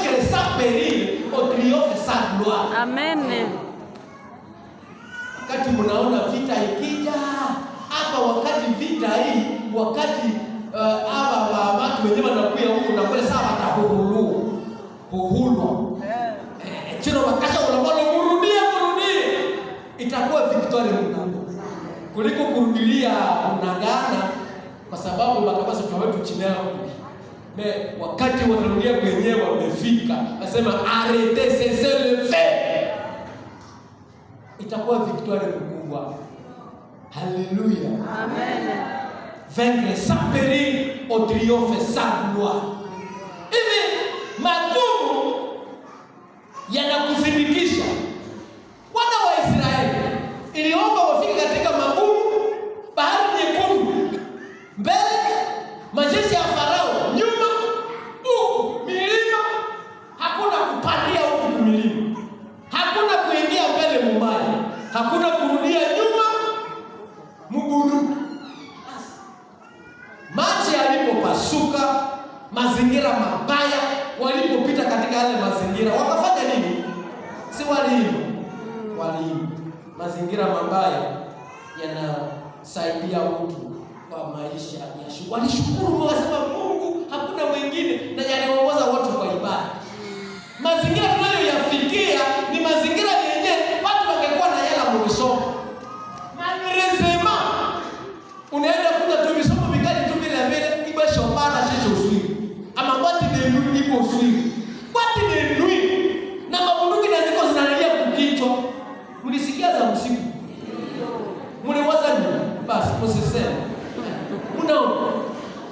vaincre sans péril au triomphe de sa gloire. Amen. Wakati mnaona vita ikija hapa, wakati vita hii, wakati hawa watu wenyewe wanakuja huko na kule, sawa huhulwa chino wakasha unamwona murudie itakuwa victory mkubwa kuliko kurudilia unagana, kwa sababu makabasa kwa wetu chini yao. Wakati wanarudia kwenyewe wamefika, nasema arrêtez, cessez le feu, itakuwa victory mkubwa. Haleluya. Amen. Vaincre sans péril au triomphe sans gloire. Hivi magumu yanakuthibitisha. Wana wa Israeli iliomba wafike katika magumu, bahari nyekundu mbele, majeshi ya Farao nyuma, huku milima, hakuna kupandia huku milima, hakuna kuingia mbele mbaya, hakuna kurudia nyuma mburuku. Maji yalipopasuka, mazingira mabaya, walipopita katika yale mazingira, wakafanya nini? Si waliimba. Mazingira mabaya yanasaidia mtu kwa maisha ya shukrani. Walishukuru, wakasema Mungu hakuna mwingine, na yanaongoza watu kwa ibada. Mazingira tunayoyafikia ni mazingira yenyewe watu wangekuwa na yala mwisho. Malezema unaenda kuja tu misomo mikali tu bila mbele iba shambana sisi usui. Ama watu ni nui ipo usui. Watu ni nui na mabunduki na ziko zinalia kukichwa. Mlisikia za msiku. Mliwaza nini? Basi msiseme. Unaona?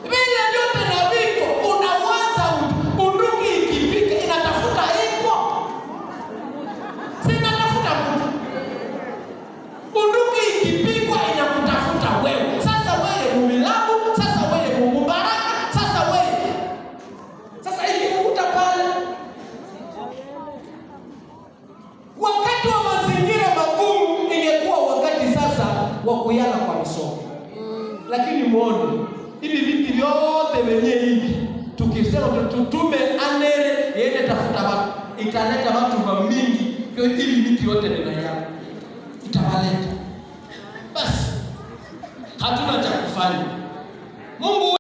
Bila yote na wiko unawaza bunduki ikipika inatafuta iko. Sina tafuta mtu. Bunduki ikipikwa inakutafuta wewe. Sasa wewe mumilabu, sasa wewe mubaraka, sasa wewe. Sasa ikikukuta pale. Wakati wa mazingira magumu ingekuwa wakati sasa wa kuyala kwa misomo. Lakini muone hivi vitu vyote wenyewe hivi, tukisema tutume anere yeye tafuta watu, italeta watu mingi, kwa hivi vitu vyote vinayala itawaleta. Basi hatuna cha kufanya. Mungu